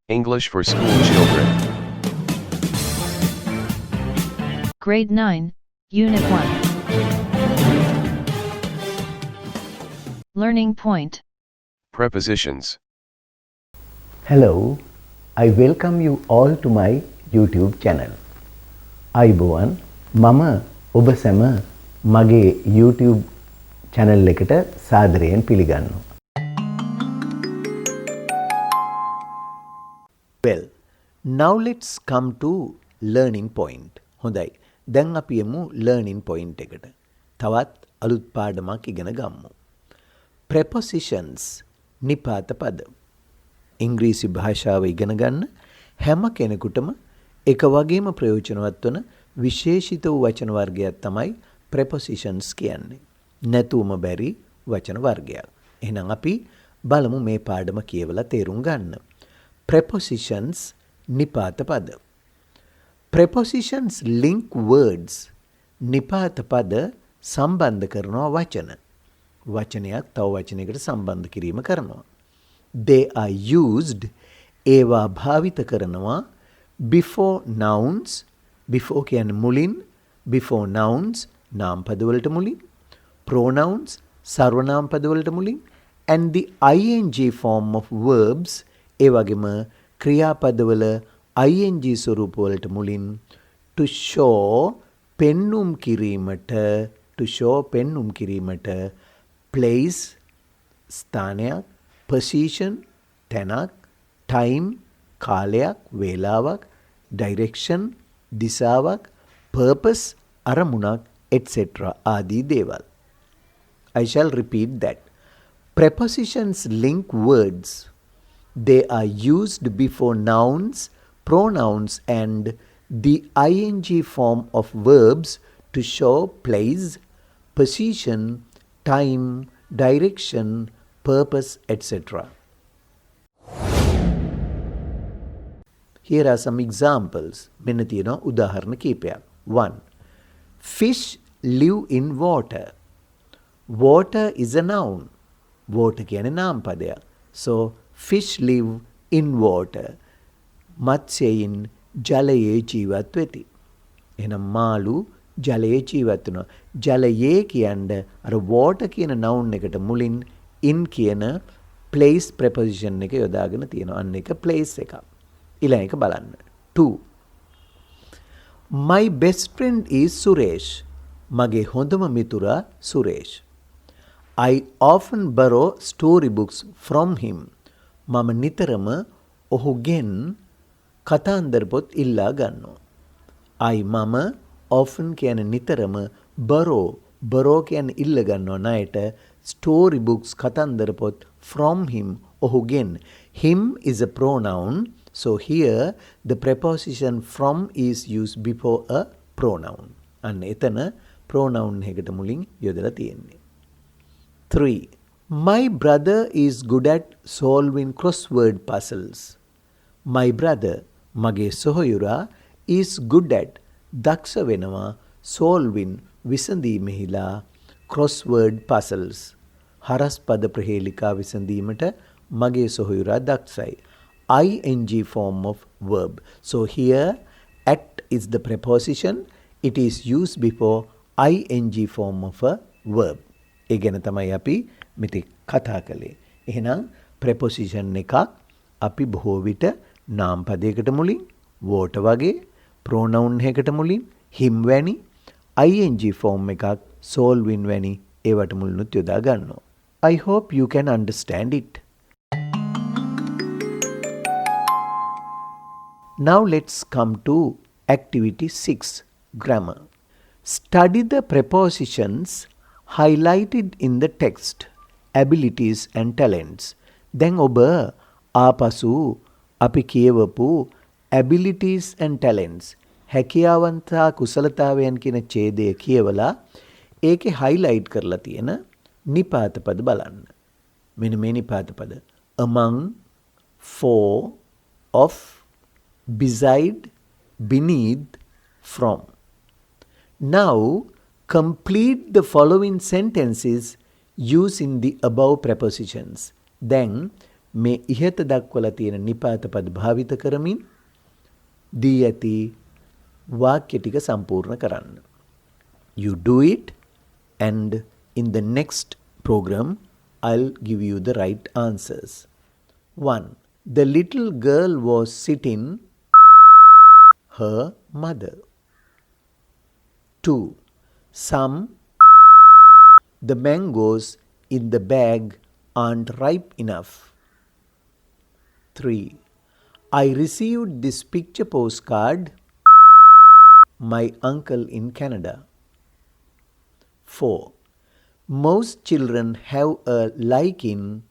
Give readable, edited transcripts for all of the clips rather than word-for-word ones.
English for School Children. Grade 9, Unit 1. Learning Point. Prepositions. Hello, I welcome you all to my YouTube channel. අයිබෝවන් මම ඔබ සැම මගේ YouTube channel එකට සාදරයෙන් පිළිගන්නවා. Well, now let's come to learning point. හොඳයි. දැන් අපි යමු learning point එකට. තවත් අලුත් පාඩමක් ඉගෙන ගමු. Prepositions නිපාත පද. ඉංග්‍රීසි භාෂාව ඉගෙන ගන්න හැම කෙනෙකුටම එක වගේම ප්‍රයෝජනවත් වන විශේෂිත වූ වචන වර්ගයක් තමයි prepositions කියන්නේ. නැතුවම බැරි වචන වර්ගයක්. එහෙනම් අපි බලමු මේ පාඩම කියවලා තේරුම් ගන්න. Prepositions නිපාත පද. Prepositions link words. නිපාත පද සම්බන්ධ කරනවා වචන. වචනයක් තව වචනයකට සම්බන්ධ කිරීම කරනවා. They are used ඒවා භාවිත කරනවා before nouns. before කියන්නේ මුලින්. before nouns නාම පද වලට මුලින්. pronouns සර්වනාම පද වලට මුලින්. and the ing form of verbs ඒ වගේම ක්‍රියාපදවල ing ස්වරූප වලට මුලින් to show පෙන්눔 කිරීමට place ස්ථානයක් position තැනක් time කාලයක් වේලාවක් direction දිශාවක් purpose අරමුණක් etc ආදී දේවල්. I shall repeat that. Prepositions link words. They are used before nouns, pronouns and the ing form of verbs to show place, position, time, direction, purpose, etc. Here are some examples. මෙන්න තියෙනවා උදාහරණ කීපයක්. 1. Fish live in water. Water is a noun. Water කියන්නේ නාම පදයක්. So fish live in water. මත්ස්‍යයින් ජලයේ ජීවත් වෙති. එහෙනම් මාළු ජලයේ ජීවත් වෙනවා. ජලයේ කියන්නේ අර water කියන noun එකට මුලින් in කියන place preposition එක යොදාගෙන තියෙනවා. අන්න එක place එකක්. ඊළඟ එක බලන්න. 2. My best friend is Suresh. මගේ හොඳම මිතුරා Suresh. I often borrow storybooks from him. මම නිතරම ඔහුගෙන් කතාන්දර පොත් ඉල්ලා ගන්නවා. මම often කියන්නේ නිතරම borrow කියන්නේ ඉල්ල ගන්නවා ණයට storybooks කතාන්දර පොත් from him ඔහුගෙන්. Him is a pronoun. So here the preposition from is used before a pronoun. අන්න එතන pronoun එකකට මුලින් යොදලා තියෙන්නේ. 3. My brother is good at solving crossword puzzles. My brother මගේ සොහොයුරා is good at දක්ෂ වෙනවා solving විසඳීමෙහිලා crossword puzzles. හරස් පද ප්‍රහේලිකා විසඳීමට මගේ සොහොයුරා දක්ෂයි. ing form of verb. So here at is the preposition. It is used before ing form of a verb. ඒ ගැන තමයි අපි මෙතෙක් කතා කළේ. එහෙනම් preposition එකක් අපි බොහෝ විට නාම පදයකට මුලින් water වගේ pronoun එකකට මුලින් him වැනි ing form එකක් solving වැනි ඒවට මුලිනුත් යොදා ගන්නවා. I hope you can understand it. Now let's come to activity 6, grammar. Study the prepositions highlighted in the text, abilities and talents. දැන් ඔබ ආපසු අපි කියවපු abilities and talents හැකියාවන් සහ කුසලතාවයන් කියන ඡේදය කියවලා ඒකේ highlight කරලා තියෙන නිපාත පද බලන්න. මෙන්න මේ නිපාත පද among, for, of, beside, beneath, from. Now complete the following sentences using the above prepositions. Then මේ ඉහත දක්වලා තියෙන නිපාත පද භාවිත කරමින් දී ඇති වාක්‍ය ටික සම්පූර්ණ කරන්න. You do it and in the next program I'll give you the right answers. 1. The little girl was sitting her mother. 2. Some the mangoes in the bag aren't ripe enough. 3. I received this picture postcard my uncle in Canada. 4. Most children have a like in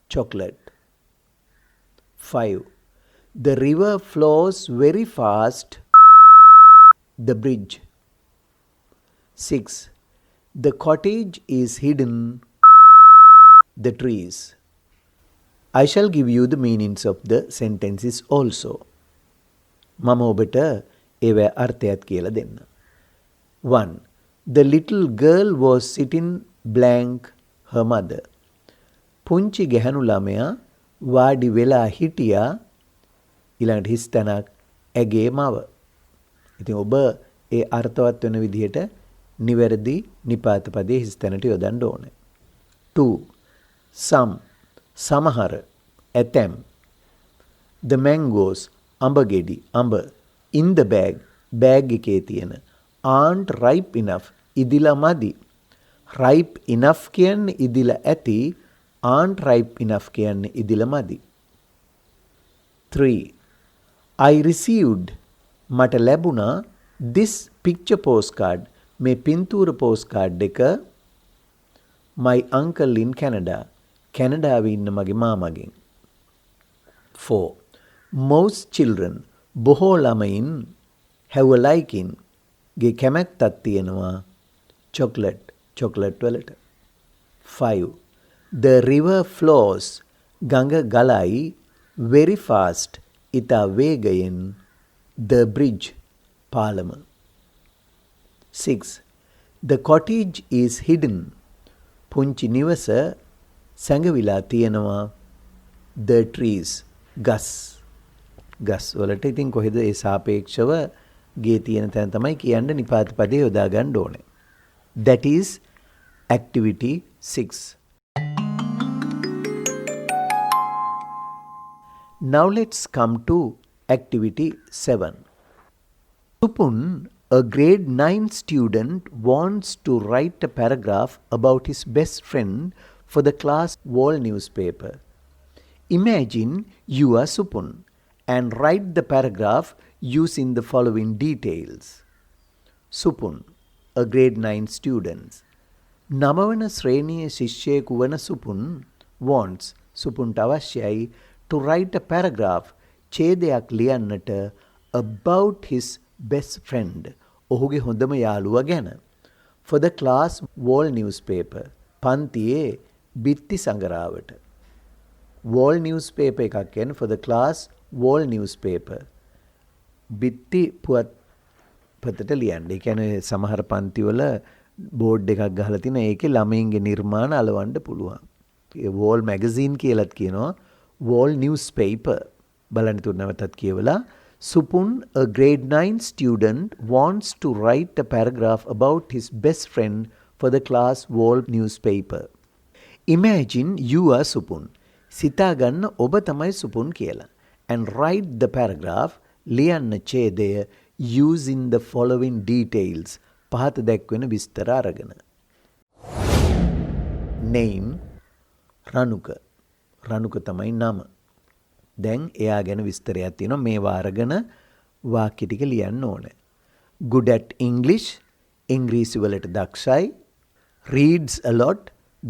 chocolate. 5. The river flows very fast. The bridge. 6. The cottage is hidden. The trees. I shall give you the meanings of the sentences also. මම ඔබට ඒවැ අර්ථයත් කියලා දෙන්න. 1. The little girl was sitting blank her mother. පුංචි ගැහැණු ළමයා වාඩි වෙලා හිටියා ඊළඟට හිස් තැනක් ඇගේ මව. ඉතින් ඔබ ඒ අර්ථවත් වෙන විදිහට නිවැරදි නිපාත පදයේ හිස් තැනට යොදන්න ඕනේ. 2. Some සමහර ඇතැම්. The mangoes අඹ ගෙඩි අඹ in the bag bag එකේ තියෙන aren't ripe enough ඉදිලා මදි. ripe enough කියන්නේ ඉදිලා ඇති aren't ripe enough කියන්නේ ඉදිලා මදි. 3. I received මට ලැබුණා this picture postcard මේ පින්තූර postcard එක my uncle in Canada කැනඩාවේ ඉන්න මගේ මාමගෙන්. 4. Most children බොහෝ ළමයින් have a liking ගේ කැමැත්තක් තියෙනවා chocolate වලට. 5. The river flows ගඟ ගලයි very fast ඉතා වේගයෙන් the bridge පාලම. 6. The cottage is hidden පුංචි නිවස සැඟවිලා තියෙනවා the trees ගස් වලට. ඉතින් කොහෙද ඒ සාපේක්ෂව ගේ තියෙන තැන තමයි කියන්න නිපාත පදේ යොදා ගන්න ඕනේ. That is activity 6. Now let's come to activity 7. Supun, a grade 9 student, wants to write a paragraph about his best friend for the class wall newspaper. Imagine you are Supun and write the paragraph using the following details. Supun, a grade 9 student. නවවන ශ්‍රේණියේ ශිෂ්‍යයෙකු වන Supun wants සුපුන්ට අවශ්‍යයි to write a paragraph ඡේදයක් ලියන්නට about his best friend ඔහුගේ හොඳම යාළුවා ගැන for the class wall newspaper පන්තියේ බිත්ති සඟරාවට. wall newspaper එකක් කියන්නේ for the class wall newspaper බිත්ති පුවත්පතට ලියන්න. ඒ කියන්නේ සමහර පන්තිවල බෝඩ් එකක් ගහලා තින ඒකේ ළමයින්ගේ නිර්මාණ අලවන්න පුළුවන්. ඒ wall magazine කියලාත් කියනවා wall newspaper. බලන්න තුන නැවතත් කියවලා Supun, a grade 9 student, wants to write a paragraph about his best friend for the class wall newspaper. Imagine you are Supun. සිතා ගන්න ඔබ තමයි සුපුන් කියලා. And write the paragraph ලියන්න ඡේදය using the following details. පහත දැක්වෙන විස්තර අරගෙන. Name රණුක. රණුක තමයි නම. දැන් එයා ගැන විස්තරයක් තියෙනවා. මේවා අරගෙන වාක්‍ය ටික ලියන්න ඕනේ. Good at English. ඉංග්‍රීසි වලට දක්ෂයි. Reads a lot.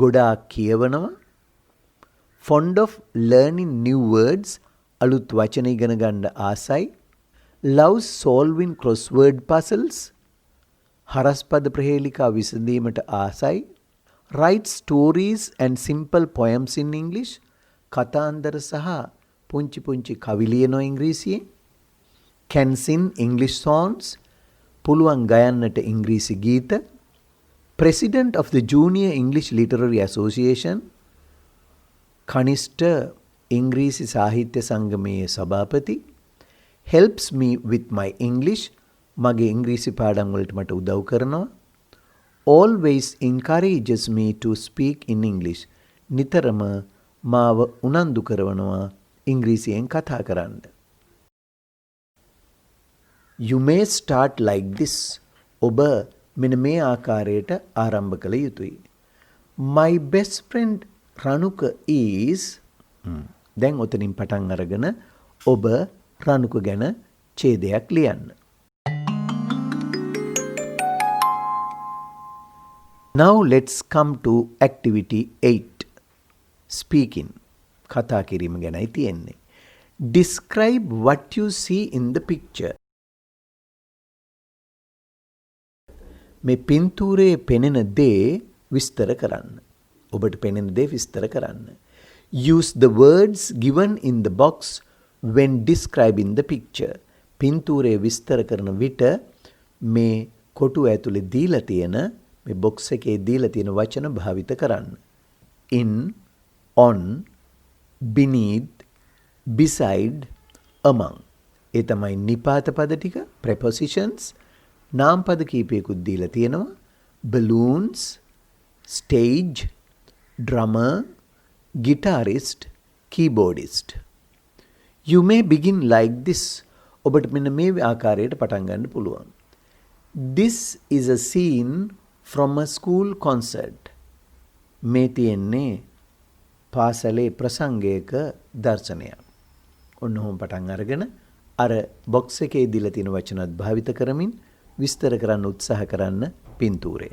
ගොඩාක් කියවනවා. Fond of learning new words. අලුත් වචන ඉගෙන ගන්න ආසයි. Loves solving crossword puzzles. හරස්පද ප්‍රහේලිකා විසඳීමට ආසයි. Writes stories and simple poems in English. කතාන්දර සහ පුංචි පුංචි කවි ලියනවා ඉංග්‍රීසියෙන්. Can sing English songs. පුළුවන් ගයන්නට ඉංග්‍රීසි ගීත. President of the Junior English Literary Association. කනිෂ්ඨ ඉංග්‍රීසි සාහිත්‍ය සංගමයේ සභාපති. helps me with my English. මගේ ඉංග්‍රීසි පාඩම් වලට මට උදව් කරනවා. always encourages me to speak in English. නිතරම මාව උනන්දු කරනවා ඉංග්‍රීසියෙන් කතා කරන්න. You may start like this. ඔබ මෙන්න මේ ආකාරයට ආරම්භ කළ යුතුයි. My best friend රණුක is දැන් ඔතනින් පටන් අරගෙන ඔබ රණුක ගැන ඡේදයක් ලියන්න. Now let's come to activity 8. Speaking. කතා කිරීම ගැනයි තියෙන්නේ. Describe what you see in the picture. මේ පින්තූරයේ පෙනෙන දේ විස්තර කරන්න. ඔබට පෙනෙන දේ විස්තර කරන්න. Use the words given in the box when describing the picture. පින්තූරයේ විස්තර කරන විට මේ කොටුව ඇතුලේ දීලා තියෙන මේ box එකේ දීලා තියෙන වචන භාවිත කරන්න. In, on, beneath, beside, among. ඒ තමයි නිපාත පද ටික prepositions. නාම පද කීපයකුත් දීලා තියෙනවා. balloons, stage, drummer, guitarist, keyboardist. You may begin like this. ඔබට මෙන්න මේ ආකාරයට පටන් ගන්න පුළුවන්. This is a scene from a school concert. මේ තියෙන්නේ පාසලේ ප්‍රසංගයක දර්ශනයක්. ඔන්න ඔහොම පටන් අරගෙන අර බොක්ස් එකේ දීලා තියෙන වචනත් භාවිත කරමින් විස්තර කරන්න උත්සාහ කරන්න පින්තූරය.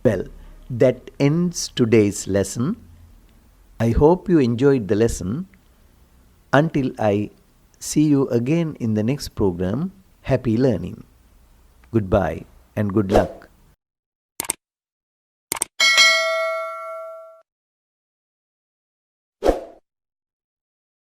Well, that ends today's lesson. I hope you enjoyed the lesson. Until I see you again in the next program, happy learning. Goodbye and good luck.